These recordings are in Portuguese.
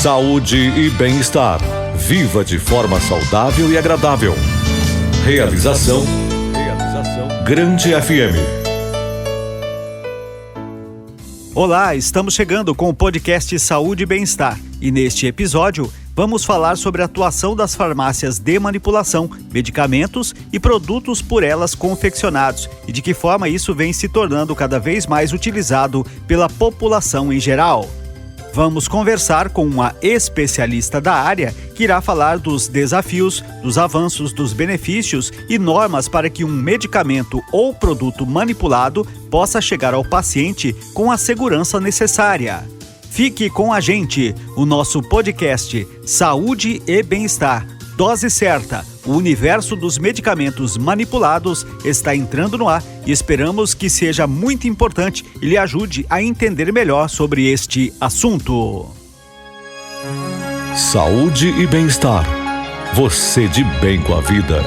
Saúde e bem-estar. Viva de forma saudável e agradável. Realização Grande FM. Olá, estamos chegando com o podcast Saúde e Bem-Estar. E neste episódio, vamos falar sobre a atuação das farmácias de manipulação, medicamentos e produtos por elas confeccionados e de que forma isso vem se tornando cada vez mais utilizado pela população em geral. Vamos conversar com uma especialista da área que irá falar dos desafios, dos avanços, dos benefícios e normas para que um medicamento ou produto manipulado possa chegar ao paciente com a segurança necessária. Fique com a gente, o nosso podcast Saúde e Bem-Estar. Dose certa, o universo dos medicamentos manipulados está entrando no ar e esperamos que seja muito importante e lhe ajude a entender melhor sobre este assunto. Saúde e bem-estar. Você de bem com a vida.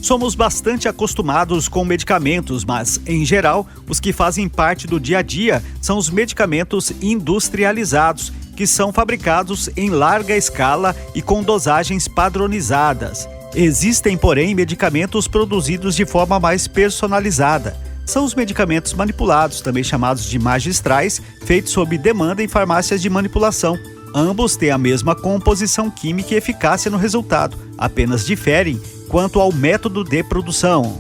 Somos bastante acostumados com medicamentos, mas, em geral, os que fazem parte do dia a dia são os medicamentos industrializados, que são fabricados em larga escala e com dosagens padronizadas. Existem, porém, medicamentos produzidos de forma mais personalizada. São os medicamentos manipulados, também chamados de magistrais, feitos sob demanda em farmácias de manipulação. Ambos têm a mesma composição química e eficácia no resultado, apenas diferem quanto ao método de produção.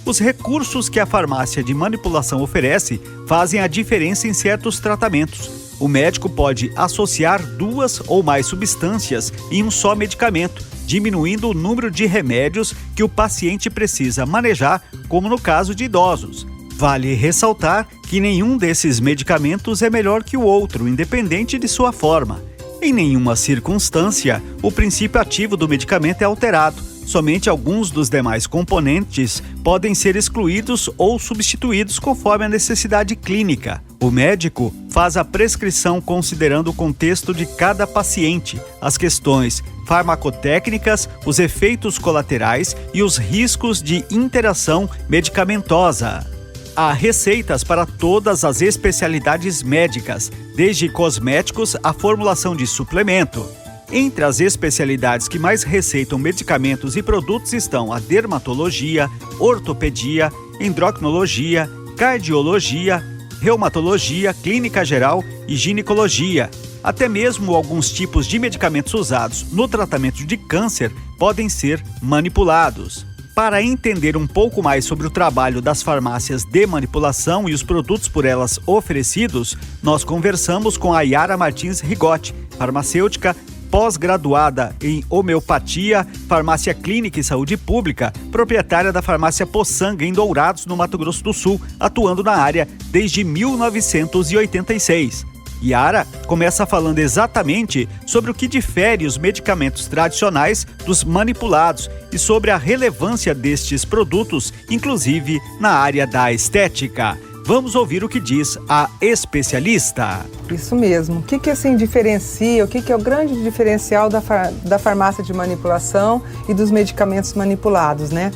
Os recursos que a farmácia de manipulação oferece fazem a diferença em certos tratamentos. O médico pode associar 2 ou mais substâncias em um só medicamento, diminuindo o número de remédios que o paciente precisa manejar, como no caso de idosos. Vale ressaltar que nenhum desses medicamentos é melhor que o outro, independente de sua forma. Em nenhuma circunstância, o princípio ativo do medicamento é alterado. Somente alguns dos demais componentes podem ser excluídos ou substituídos conforme a necessidade clínica. O médico faz a prescrição considerando o contexto de cada paciente, as questões farmacotécnicas, os efeitos colaterais e os riscos de interação medicamentosa. Há receitas para todas as especialidades médicas, desde cosméticos à formulação de suplemento. Entre as especialidades que mais receitam medicamentos e produtos estão a dermatologia, ortopedia, endocrinologia, cardiologia, reumatologia, clínica geral e ginecologia. Até mesmo alguns tipos de medicamentos usados no tratamento de câncer podem ser manipulados. Para entender um pouco mais sobre o trabalho das farmácias de manipulação e os produtos por elas oferecidos, nós conversamos com a Yara Martins Rigotti, farmacêutica, pós-graduada em homeopatia, farmácia clínica e saúde pública, proprietária da farmácia Poçanga em Dourados, no Mato Grosso do Sul, atuando na área desde 1986. Yara começa falando exatamente sobre o que difere os medicamentos tradicionais dos manipulados e sobre a relevância destes produtos, inclusive na área da estética. Vamos ouvir o que diz a especialista. Isso mesmo. O que assim diferencia, o que é o grande diferencial da farmácia de manipulação e dos medicamentos manipulados, né?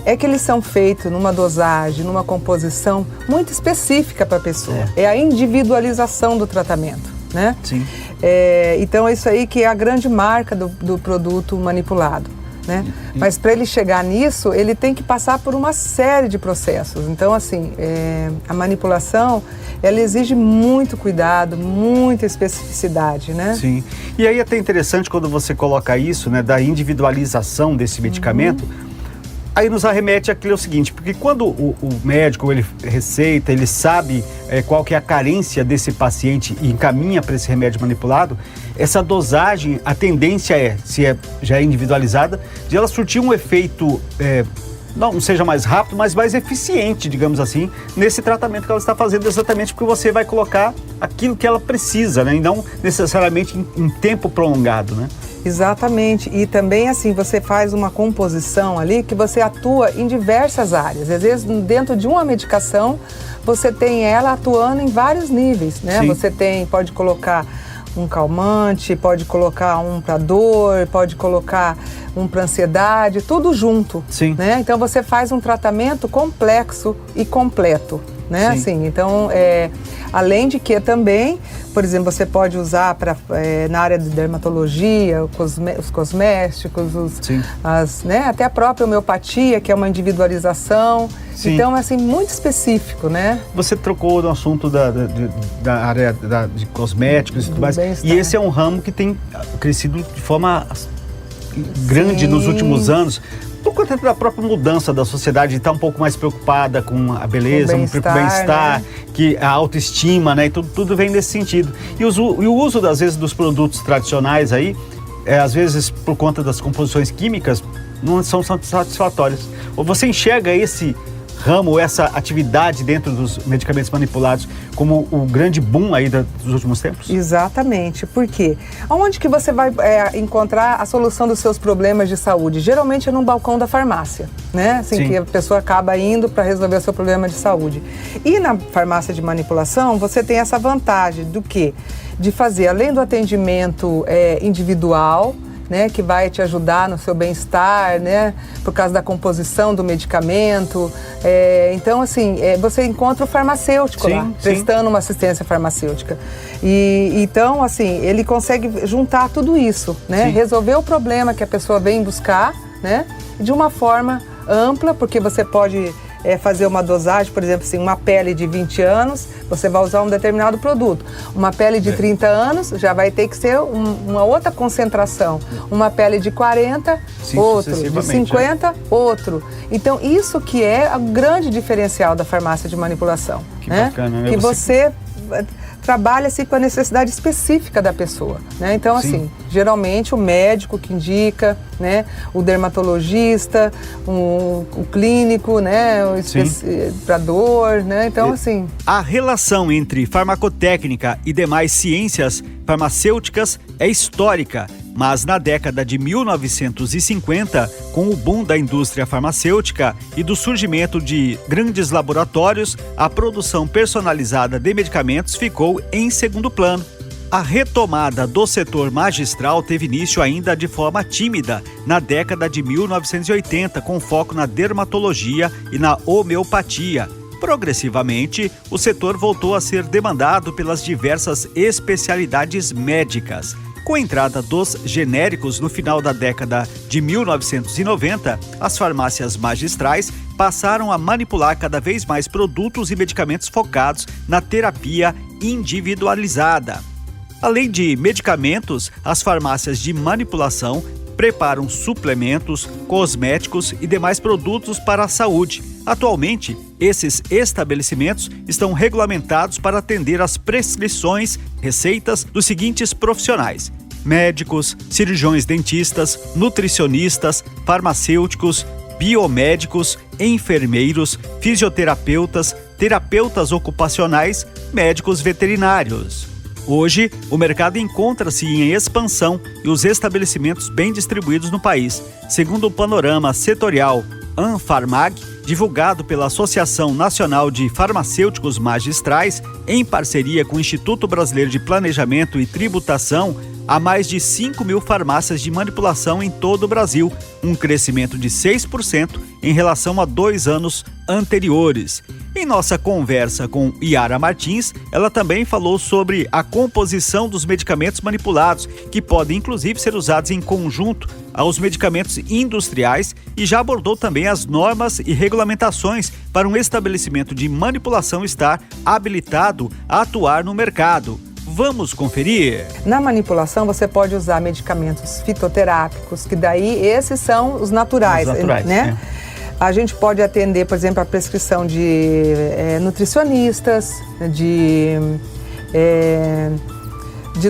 É que eles são feitos numa dosagem, numa composição muito específica para a pessoa. É a individualização do tratamento, né? Sim. Então, isso aí que é a grande marca do produto manipulado, né? Mas para ele chegar nisso, ele tem que passar por uma série de processos. Então, assim, a manipulação, ela exige muito cuidado, muita especificidade, né? Sim. E aí é até interessante quando você coloca isso, né, da individualização desse medicamento. Aí nos arremete àquilo seguinte, porque quando o médico ele receita, ele sabe qual que é a carência desse paciente e encaminha para esse remédio manipulado, essa dosagem, a tendência já é individualizada, de ela surtir um efeito, não seja mais rápido, mas mais eficiente, digamos assim, nesse tratamento que ela está fazendo, exatamente porque você vai colocar aquilo que ela precisa, né, e não necessariamente em tempo prolongado, né? Exatamente, e também assim, você faz uma composição ali que você atua em diversas áreas. Às vezes, dentro de uma medicação, você tem ela atuando em vários níveis, né? Sim. Você pode colocar um calmante, pode colocar um para dor, pode colocar um para ansiedade, tudo junto. Sim. Né? Então, você faz um tratamento complexo e completo. né? Assim, então, além de que também, por exemplo, você pode usar na área de dermatologia, os cosméticos, né? Até a própria homeopatia, que é uma individualização. Sim. Então, assim, muito específico, né? Você trocou no assunto da área de cosméticos e tudo mais. E esse é um ramo que tem crescido de forma grande nos últimos anos. Por conta da própria mudança da sociedade, de estar um pouco mais preocupada com a beleza, com o bem-estar, né? Que a autoestima, né? E tudo vem nesse sentido. E o uso, às vezes, dos produtos tradicionais aí, às vezes, por conta das composições químicas, não são satisfatórias. Ou você enxerga esse ramo, essa atividade dentro dos medicamentos manipulados como o grande boom aí dos últimos tempos? Exatamente. Por quê? Onde que você vai encontrar a solução dos seus problemas de saúde? Geralmente é num balcão da farmácia, né? Assim, que a pessoa acaba indo para resolver o seu problema de saúde. E na farmácia de manipulação, você tem essa vantagem do quê? De fazer, além do atendimento individual, né, que vai te ajudar no seu bem-estar, né, por causa da composição do medicamento. Então, assim, você encontra o farmacêutico lá, prestando uma assistência farmacêutica. E então, assim, ele consegue juntar tudo isso, né, resolver o problema que a pessoa vem buscar, né, de uma forma ampla, porque você pode fazer uma dosagem, por exemplo, assim, uma pele de 20 anos, você vai usar um determinado produto. Uma pele de 30 anos já vai ter que ser uma outra concentração. Uma pele de 40, outro. De 50, outro. Então, isso que é o grande diferencial da farmácia de manipulação. Que bacana, né? Que você trabalha-se com a necessidade específica da pessoa, né? Então, assim, geralmente o médico que indica, né? O dermatologista, o clínico, né? O especializador, né? Então, assim... A relação entre farmacotécnica e demais ciências farmacêuticas é histórica, mas na década de 1950, com o boom da indústria farmacêutica e do surgimento de grandes laboratórios, a produção personalizada de medicamentos ficou em segundo plano. A retomada do setor magistral teve início ainda de forma tímida na década de 1980, com foco na dermatologia e na homeopatia. Progressivamente, o setor voltou a ser demandado pelas diversas especialidades médicas. Com a entrada dos genéricos no final da década de 1990, as farmácias magistrais passaram a manipular cada vez mais produtos e medicamentos focados na terapia individualizada. Além de medicamentos, as farmácias de manipulação preparam suplementos, cosméticos e demais produtos para a saúde. Atualmente, esses estabelecimentos estão regulamentados para atender às prescrições, receitas dos seguintes profissionais: médicos, cirurgiões dentistas, nutricionistas, farmacêuticos, biomédicos, enfermeiros, fisioterapeutas, terapeutas ocupacionais, médicos veterinários. Hoje, o mercado encontra-se em expansão e os estabelecimentos bem distribuídos no país. Segundo o panorama setorial Anfarmag, divulgado pela Associação Nacional de Farmacêuticos Magistrais, em parceria com o Instituto Brasileiro de Planejamento e Tributação, há mais de 5.000 farmácias de manipulação em todo o Brasil, um crescimento de 6% em relação a 2 anos anteriores. Em nossa conversa com Yara Martins, ela também falou sobre a composição dos medicamentos manipulados, que podem inclusive ser usados em conjunto aos medicamentos industriais, e já abordou também as normas e regulamentações para um estabelecimento de manipulação estar habilitado a atuar no mercado. Vamos conferir? Na manipulação você pode usar medicamentos fitoterápicos, que daí esses são os naturais, né? A gente pode atender, por exemplo, a prescrição de nutricionistas, de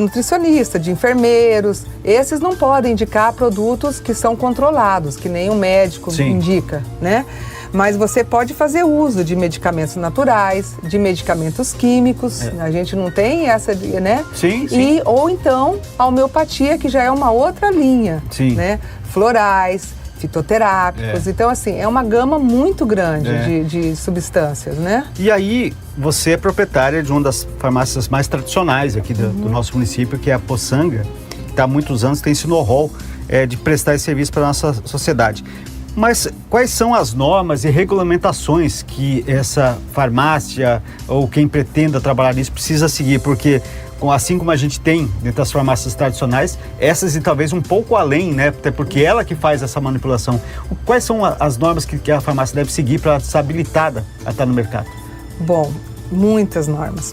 nutricionista, de enfermeiros. Esses não podem indicar produtos que são controlados, que nem o médico indica, né? Mas você pode fazer uso de medicamentos naturais, de medicamentos químicos, a gente não tem essa, né? Ou então a homeopatia, que já é uma outra linha, né? Florais, fitoterápicos, então assim, é uma gama muito grande de substâncias, né? E aí, você é proprietária de uma das farmácias mais tradicionais aqui do nosso município, que é a Poçanga, que há muitos anos tem esse know-how de prestar esse serviço para a nossa sociedade. Mas quais são as normas e regulamentações que essa farmácia ou quem pretenda trabalhar nisso precisa seguir? Porque assim como a gente tem dentro das farmácias tradicionais, essas e talvez um pouco além, né? Até porque ela que faz essa manipulação. Quais são as normas que a farmácia deve seguir para ser habilitada a estar no mercado? Bom, muitas normas,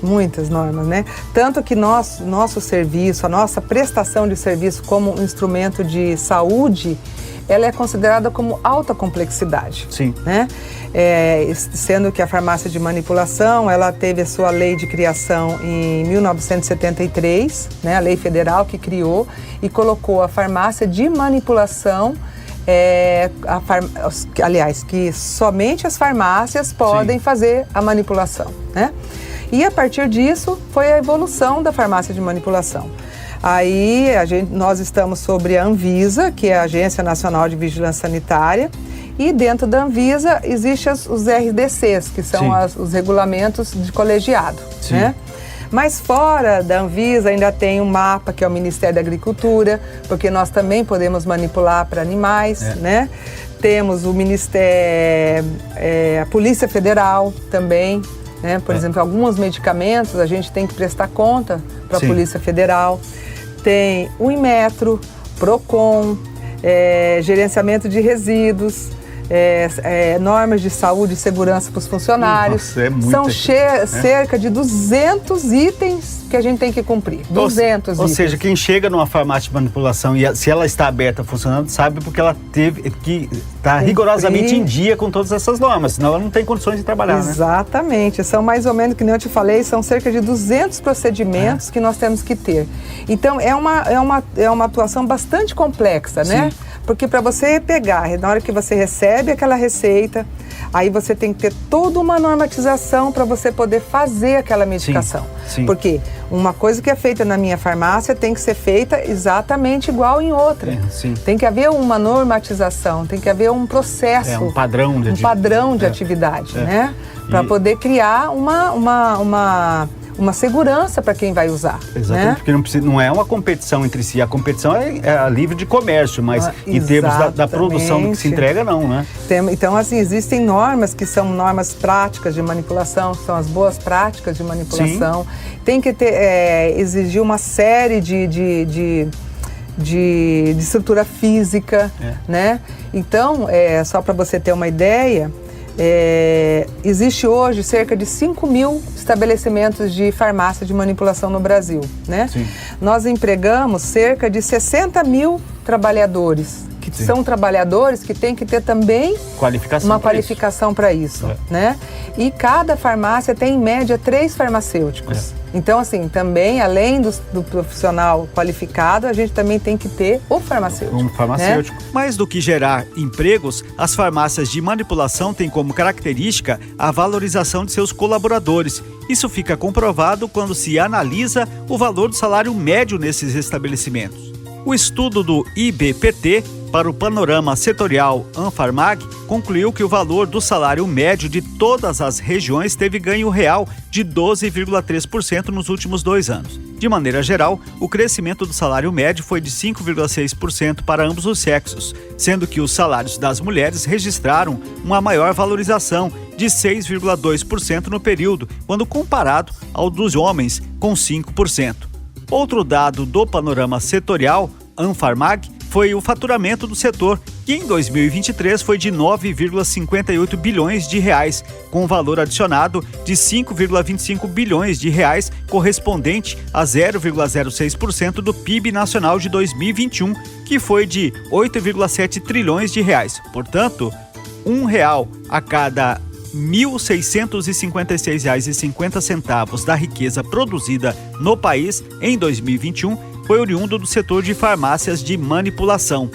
né? Tanto que nosso serviço, a nossa prestação de serviço como um instrumento de saúde, ela é considerada como alta complexidade. Sim. Né? Sendo que a farmácia de manipulação, ela teve a sua lei de criação em 1973, né? A lei federal que criou e colocou a farmácia de manipulação, aliás, que somente as farmácias podem fazer a manipulação, né? E a partir disso foi a evolução da farmácia de manipulação. Aí nós estamos sobre a Anvisa, que é a Agência Nacional de Vigilância Sanitária, e dentro da Anvisa existem os RDCs, que são os regulamentos de colegiado, né? Mas fora da Anvisa ainda tem um MAPA, que é o Ministério da Agricultura, porque nós também podemos manipular para animais, né? Temos o Ministério, a Polícia Federal também, né? Por exemplo, alguns medicamentos a gente tem que prestar conta para a Polícia Federal. Tem o Inmetro, Procon, gerenciamento de resíduos, normas de saúde e segurança para os funcionários. Nossa, são cerca de 200 itens que a gente tem que cumprir. 200 itens. Ou seja, quem chega numa farmácia de manipulação e se ela está aberta, funcionando, sabe porque ela teve que estar rigorosamente em dia com todas essas normas, senão ela não tem condições de trabalhar, Exatamente. São mais ou menos, que nem eu te falei, são cerca de 200 procedimentos que nós temos que ter. Então, é uma atuação bastante complexa, né? Porque para você pegar, na hora que você recebe aquela receita, aí você tem que ter toda uma normatização para você poder fazer aquela medicação. Porque uma coisa que é feita na minha farmácia tem que ser feita exatamente igual em outra. Tem que haver uma normatização, tem que haver um processo. Um padrão de atividade, né? Para poder criar uma segurança para quem vai usar. Exatamente, né? porque não é uma competição entre si, a competição é a livre de comércio, mas em termos da produção do que se entrega, não, né? Então, assim, existem normas que são normas práticas de manipulação, são as boas práticas de manipulação. Tem que exigir uma série de estrutura física, né? Então, só para você ter uma ideia, existe hoje cerca de 5 mil estabelecimentos de farmácia de manipulação no Brasil, né? Nós empregamos cerca de 60 mil trabalhadores, que são trabalhadores que têm que ter também uma qualificação para isso, né? E cada farmácia tem em média 3 farmacêuticos. Então, assim, também, além do profissional qualificado, a gente também tem que ter o farmacêutico. Um farmacêutico. Né? Mais do que gerar empregos, as farmácias de manipulação têm como característica a valorização de seus colaboradores. Isso fica comprovado quando se analisa o valor do salário médio nesses estabelecimentos. O estudo do IBPT para o panorama setorial Anfarmag concluiu que o valor do salário médio de todas as regiões teve ganho real de 12,3% nos últimos 2 anos. De maneira geral, o crescimento do salário médio foi de 5,6% para ambos os sexos, sendo que os salários das mulheres registraram uma maior valorização de 6,2% no período, quando comparado ao dos homens, com 5%. Outro dado do panorama setorial Anfarmag foi o faturamento do setor, que em 2023 foi de 9,58 bilhões de reais, com um valor adicionado de 5,25 bilhões de reais, correspondente a 0,06% do PIB nacional de 2021, que foi de 8,7 trilhões de reais. Portanto, R$1 a cada R$ 1.656,50 da riqueza produzida no país em 2021 foi oriundo do setor de farmácias de manipulação.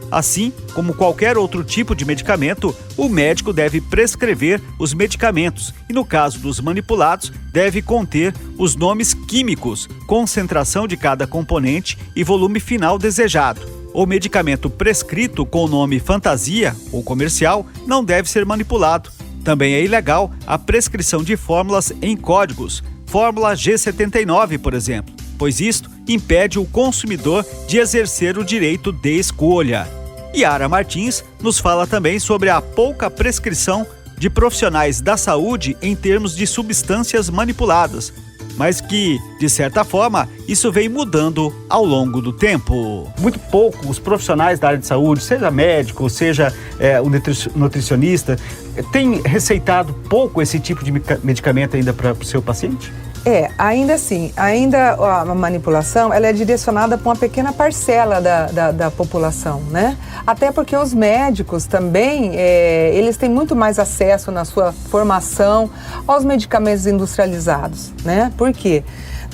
Assim como qualquer outro tipo de medicamento, o médico deve prescrever os medicamentos e, no caso dos manipulados, deve conter os nomes químicos, concentração de cada componente e volume final desejado. O medicamento prescrito com o nome fantasia ou comercial não deve ser manipulado. Também é ilegal a prescrição de fórmulas em códigos, fórmula G79, por exemplo, pois isto impede o consumidor de exercer o direito de escolha. Yara Martins nos fala também sobre a pouca prescrição de profissionais da saúde em termos de substâncias manipuladas, mas que, de certa forma, isso vem mudando ao longo do tempo. Muito pouco os profissionais da área de saúde, seja médico, seja o nutricionista, tem receitado pouco esse tipo de medicamento ainda para o seu paciente? Ainda assim, a manipulação ela é direcionada para uma pequena parcela da população, né? Até porque os médicos também, eles têm muito mais acesso na sua formação aos medicamentos industrializados, né? Por quê?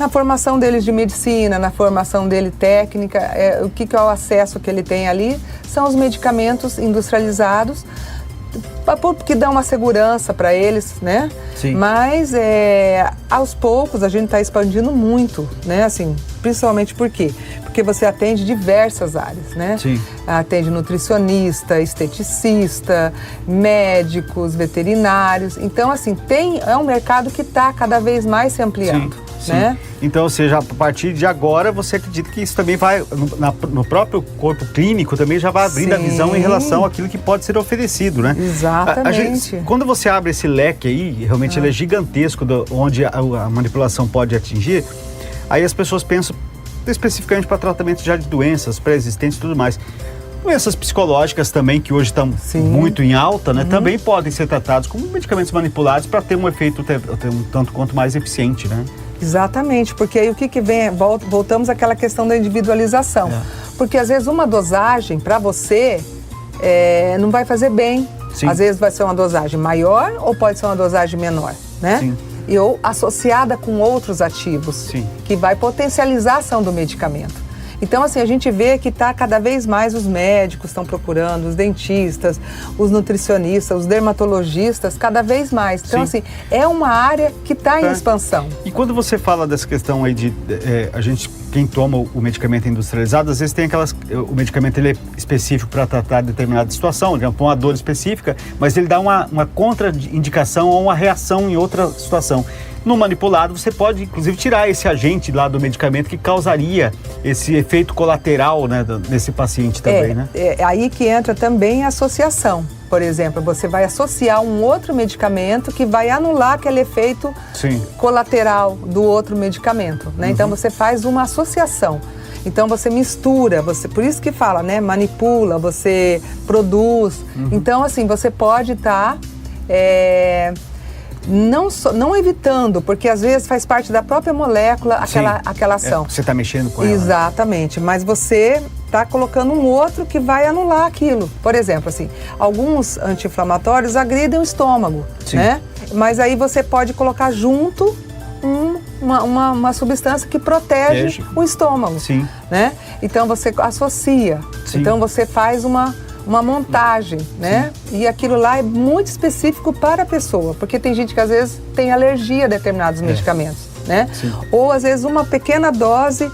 Na formação deles de medicina, na formação dele técnica, o que é o acesso que ele tem ali são os medicamentos industrializados, porque dá uma segurança para eles, né? Sim. Mas aos poucos a gente está expandindo muito, né? Assim, principalmente por quê? Porque você atende diversas áreas, né? Sim. Atende nutricionista, esteticista, médicos, veterinários. Então, assim, é um mercado que está cada vez mais se ampliando. Sim. Né? Então, ou seja, a partir de agora, você acredita que isso também vai, no próprio corpo clínico, também já vai abrindo a visão em relação àquilo que pode ser oferecido, né? Exatamente. Quando você abre esse leque aí, realmente ele é gigantesco, onde a manipulação pode atingir, aí as pessoas pensam especificamente para tratamento já de doenças pré-existentes e tudo mais. Doenças psicológicas também, que hoje estão muito em alta, né? Também podem ser tratados como medicamentos manipulados para ter um efeito um tanto quanto mais eficiente, né? Exatamente, porque aí o que vem, voltamos àquela questão da individualização. Porque às vezes uma dosagem para você não vai fazer bem. Sim. Às vezes vai ser uma dosagem maior ou pode ser uma dosagem menor, né? Sim. Ou associada com outros ativos, Sim, que vai potencializar a ação do medicamento. Então, assim, a gente vê que cada vez mais os médicos estão procurando, os dentistas, os nutricionistas, os dermatologistas, cada vez mais. Então, assim, é uma área que está em expansão. E quando você fala dessa questão aí de quem toma o medicamento industrializado, às vezes tem o medicamento ele é específico para tratar determinada situação, uma dor específica, mas ele dá uma contraindicação ou uma reação em outra situação. No manipulado, você pode, inclusive, tirar esse agente lá do medicamento que causaria esse efeito colateral, né, nesse paciente também, né? É aí que entra também a associação. Por exemplo, você vai associar um outro medicamento que vai anular aquele efeito colateral do outro medicamento, né? Então, você faz uma associação. Então, você mistura, por isso que fala, né? Manipula, você produz. Então, assim, você pode estar... Não evitando, porque às vezes faz parte da própria molécula aquela ação. Você está mexendo com ela. Exatamente, mas você está colocando um outro que vai anular aquilo. Por exemplo, assim, alguns anti-inflamatórios agridem o estômago, né? Mas aí você pode colocar junto uma substância que protege o estômago, né? Então você associa, então você faz uma montagem, né? E aquilo lá é muito específico para a pessoa, porque tem gente que às vezes tem alergia a determinados medicamentos, né? Ou às vezes uma pequena dose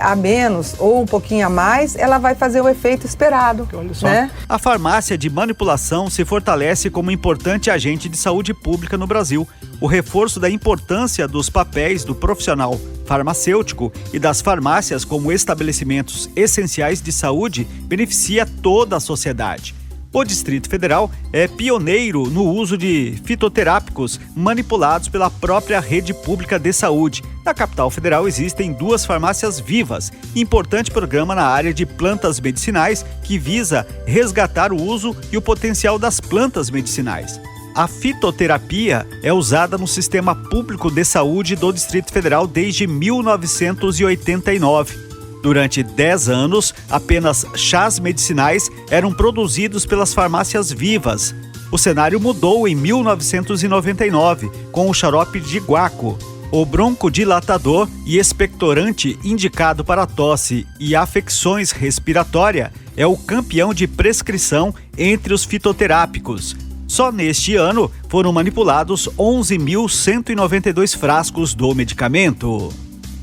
a menos ou um pouquinho a mais, ela vai fazer o efeito esperado, né? A farmácia de manipulação se fortalece como importante agente de saúde pública no Brasil. O reforço da importância dos papéis do profissional farmacêutico e das farmácias como estabelecimentos essenciais de saúde beneficia toda a sociedade. O Distrito Federal é pioneiro no uso de fitoterápicos manipulados pela própria rede pública de saúde. Na capital federal existem 2 farmácias vivas, importante programa na área de plantas medicinais que visa resgatar o uso e o potencial das plantas medicinais. A fitoterapia é usada no sistema público de saúde do Distrito Federal desde 1989. Durante 10 anos, apenas chás medicinais eram produzidos pelas farmácias vivas. O cenário mudou em 1999, com o xarope de guaco. O broncodilatador e expectorante indicado para tosse e afecções respiratórias é o campeão de prescrição entre os fitoterápicos. Só neste ano foram manipulados 11.192 frascos do medicamento.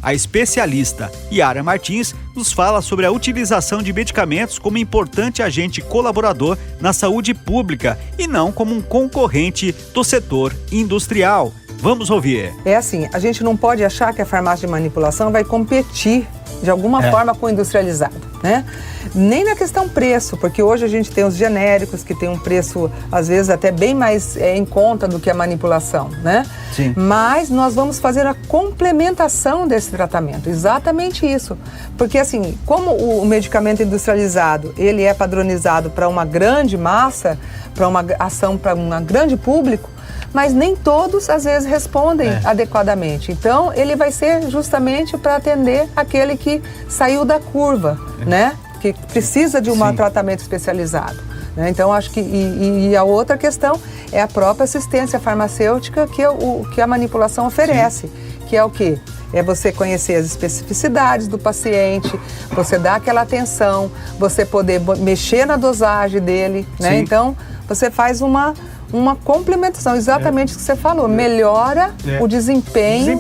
A especialista Yara Martins nos fala sobre a utilização de medicamentos como importante agente colaborador na saúde pública e não como um concorrente do setor industrial. Vamos ouvir. É assim, a gente não pode achar que a farmácia de manipulação vai competir de alguma forma com o industrializado, né? Nem na questão preço, porque hoje a gente tem os genéricos que tem um preço, às vezes, até bem mais em conta do que a manipulação, né? Sim. Mas nós vamos fazer a complementação desse tratamento, exatamente isso. Porque, assim, como o medicamento industrializado, ele é padronizado para uma grande massa, para uma ação para um grande público, mas nem todos, às vezes, respondem adequadamente. Então, ele vai ser justamente para atender aquele que saiu da curva, né? Que precisa de um tratamento especializado. Né? Então, acho que... E a outra questão é a própria assistência farmacêutica que a manipulação oferece. Que é o quê? É você conhecer as especificidades do paciente, você dar aquela atenção, você poder mexer na dosagem dele, né? Então, você faz uma complementação, exatamente o que você falou, melhora o desempenho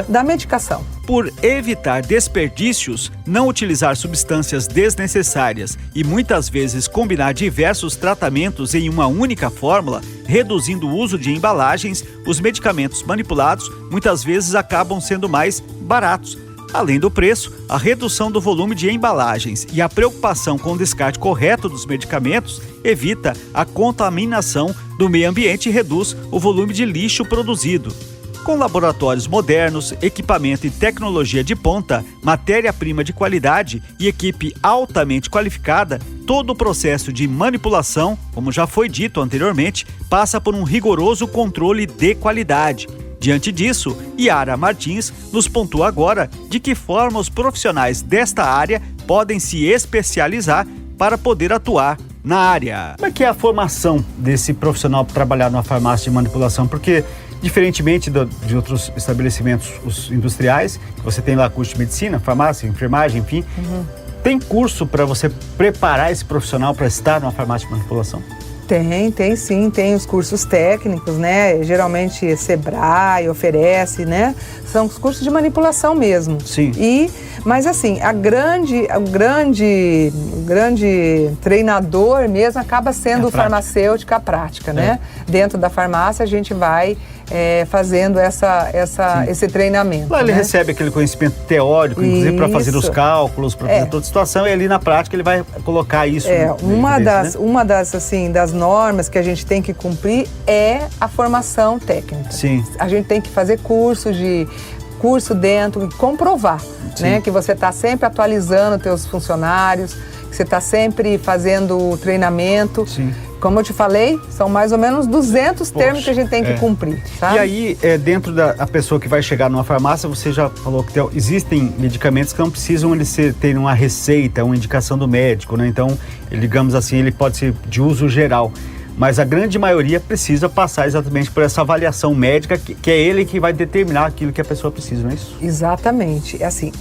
da medicação. Por evitar desperdícios, não utilizar substâncias desnecessárias e muitas vezes combinar diversos tratamentos em uma única fórmula, reduzindo o uso de embalagens, os medicamentos manipulados muitas vezes acabam sendo mais baratos. Além do preço, a redução do volume de embalagens e a preocupação com o descarte correto dos medicamentos evita a contaminação do meio ambiente e reduz o volume de lixo produzido. Com laboratórios modernos, equipamento e tecnologia de ponta, matéria-prima de qualidade e equipe altamente qualificada, todo o processo de manipulação, como já foi dito anteriormente, passa por um rigoroso controle de qualidade. Diante disso, Yara Martins nos pontua agora de que forma os profissionais desta área podem se especializar para poder atuar na área. Como é que é a formação desse profissional para trabalhar numa farmácia de manipulação? Porque, diferentemente de outros estabelecimentos os industriais, você tem lá curso de medicina, farmácia, enfermagem, enfim, tem curso para você preparar esse profissional para estar numa farmácia de manipulação? Tem sim, tem os cursos técnicos, né? Geralmente Sebrae oferece, né? São os cursos de manipulação mesmo. Sim. Mas assim, o grande treinador mesmo acaba sendo o farmacêutico, a prática, né? Dentro da farmácia a gente vai fazendo esse treinamento. Lá ele recebe aquele conhecimento teórico, inclusive para fazer os cálculos, para fazer toda a situação, e ali na prática ele vai colocar isso. Uma das normas que a gente tem que cumprir é a formação técnica. Sim. A gente tem que fazer curso dentro e comprovar, né, que você está sempre atualizando teus funcionários, que você está sempre fazendo o treinamento. Sim. Como eu te falei, são mais ou menos 200 termos que a gente tem que cumprir. Tá? E aí, dentro da pessoa que vai chegar numa farmácia, você já falou que existem medicamentos que não precisam ter uma receita, uma indicação do médico, né? Então, digamos assim, ele pode ser de uso geral. Mas a grande maioria precisa passar exatamente por essa avaliação médica, que é ele que vai determinar aquilo que a pessoa precisa, não é isso? Exatamente. Assim,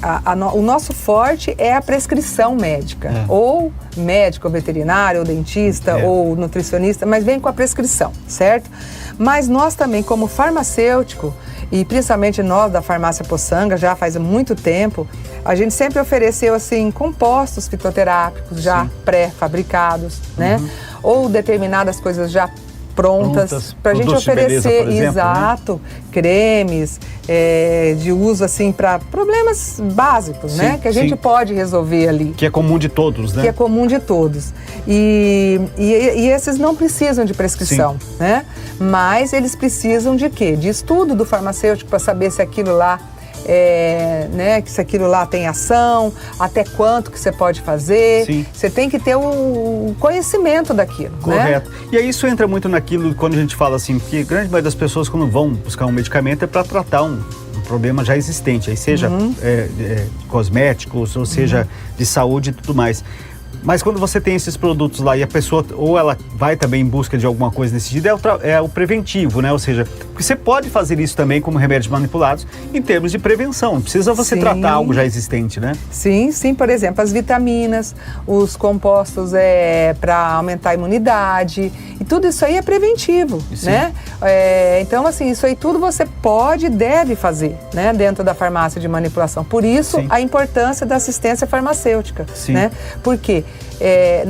o nosso forte é a prescrição médica. Ou médico, ou veterinário, ou dentista, ou nutricionista, mas vem com a prescrição, certo? Mas nós também, como farmacêutico, e principalmente nós da farmácia Poçanga, já faz muito tempo, a gente sempre ofereceu assim compostos fitoterápicos já pré-fabricados, né? Ou determinadas coisas já prontas para a gente oferecer, por exemplo, cremes de uso assim para problemas básicos, né? Que a gente pode resolver ali. Que é comum de todos, né? Que é comum de todos. E esses não precisam de prescrição, né? Mas eles precisam de quê? De estudo do farmacêutico para saber se aquilo lá que se aquilo lá tem ação, até quanto que você pode fazer. Você tem que ter o conhecimento daquilo. Correto. Né? E aí isso entra muito naquilo quando a gente fala assim, que a grande maioria das pessoas quando vão buscar um medicamento é para tratar um problema já existente, aí seja cosméticos ou seja de saúde e tudo mais. Mas quando você tem esses produtos lá e a pessoa, ou ela vai também em busca de alguma coisa nesse sentido, é o preventivo, né? Ou seja, você pode fazer isso também como remédios manipulados em termos de prevenção. Não precisa você tratar algo já existente, né? Sim. Por exemplo, as vitaminas, os compostos para aumentar a imunidade. E tudo isso aí é preventivo, né? Então, assim, isso aí tudo você pode e deve fazer, né? Dentro da farmácia de manipulação. Por isso, a importância da assistência farmacêutica, né? Por quê?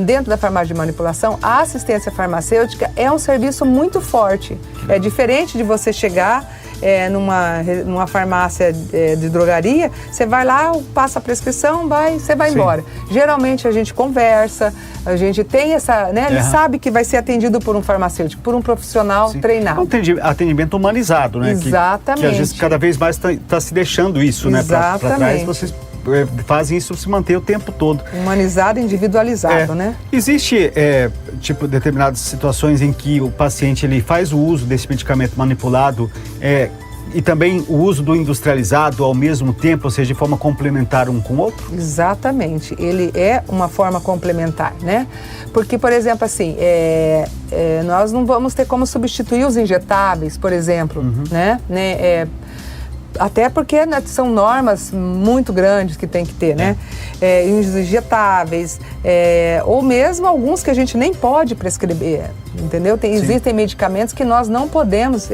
Dentro da farmácia de manipulação, a assistência farmacêutica é um serviço muito forte. É diferente de você chegar numa farmácia de drogaria, você vai lá, passa a prescrição, você vai embora. Geralmente a gente conversa, a gente tem essa, né? Ele sabe que vai ser atendido por um farmacêutico, por um profissional treinado. Um atendimento humanizado, né? Exatamente. Que às vezes cada vez mais está se deixando isso, né? Para trás, vocês fazem isso se manter o tempo todo. Humanizado, individualizado, né? Existe, determinadas situações em que o paciente ele faz o uso desse medicamento manipulado e também o uso do industrializado ao mesmo tempo, ou seja, de forma complementar um com o outro? Exatamente. Ele é uma forma complementar, né? Porque, por exemplo, assim, nós não vamos ter como substituir os injetáveis, por exemplo, né? Até porque são normas muito grandes que tem que ter, né? Injetáveis, ou mesmo alguns que a gente nem pode prescrever, entendeu? Existem medicamentos que nós não podemos,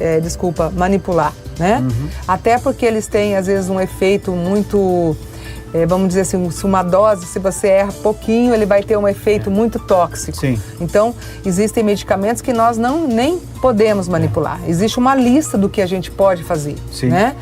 manipular, né? Até porque eles têm, às vezes, um efeito muito, vamos dizer assim, uma dose, se você erra pouquinho, ele vai ter um efeito muito tóxico. Sim. Então, existem medicamentos que nós nem podemos manipular. Existe uma lista do que a gente pode fazer, né?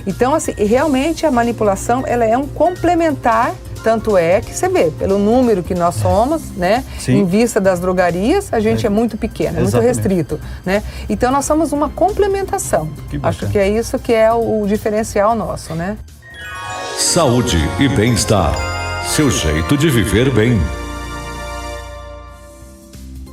Então, assim, realmente a manipulação, ela é um complementar, tanto é que você vê, pelo número que nós somos, né? Sim. Em vista das drogarias, a gente é muito pequeno, muito restrito, né? Então, nós somos uma complementação. Acho que é isso que é o diferencial nosso, né? Saúde e bem-estar. Seu jeito de viver bem.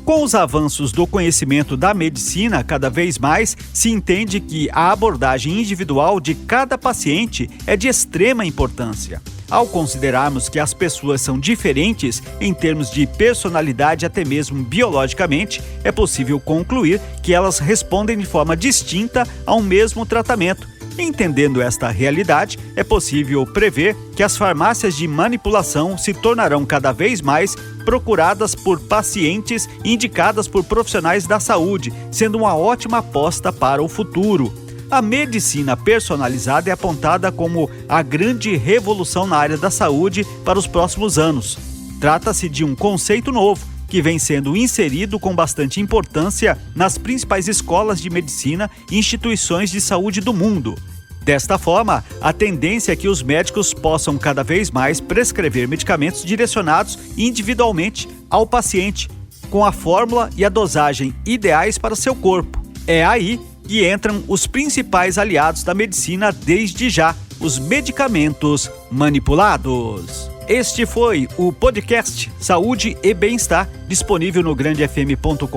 Com os avanços do conhecimento da medicina, cada vez mais se entende que a abordagem individual de cada paciente é de extrema importância. Ao considerarmos que as pessoas são diferentes em termos de personalidade, até mesmo biologicamente, é possível concluir que elas respondem de forma distinta a um mesmo tratamento. Entendendo esta realidade, é possível prever que as farmácias de manipulação se tornarão cada vez mais procuradas por pacientes e indicadas por profissionais da saúde, sendo uma ótima aposta para o futuro. A medicina personalizada é apontada como a grande revolução na área da saúde para os próximos anos. Trata-se de um conceito novo, que vem sendo inserido com bastante importância nas principais escolas de medicina e instituições de saúde do mundo. Desta forma, a tendência é que os médicos possam cada vez mais prescrever medicamentos direcionados individualmente ao paciente, com a fórmula e a dosagem ideais para seu corpo. É aí que entram os principais aliados da medicina desde já, os medicamentos manipulados. Este foi o podcast Saúde e Bem-Estar, disponível no grandefm.com.br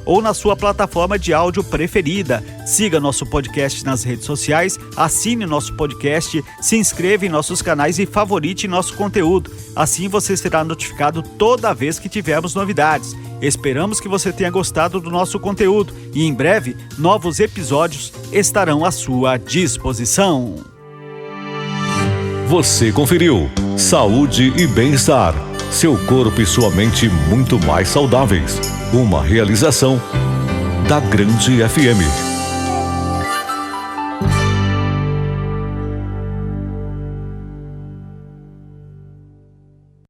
ou na sua plataforma de áudio preferida. Siga nosso podcast nas redes sociais, assine nosso podcast, se inscreva em nossos canais e favorite nosso conteúdo. Assim você será notificado toda vez que tivermos novidades. Esperamos que você tenha gostado do nosso conteúdo e em breve novos episódios estarão à sua disposição. Você conferiu Saúde e Bem-Estar. Seu corpo e sua mente muito mais saudáveis. Uma realização da Grande FM.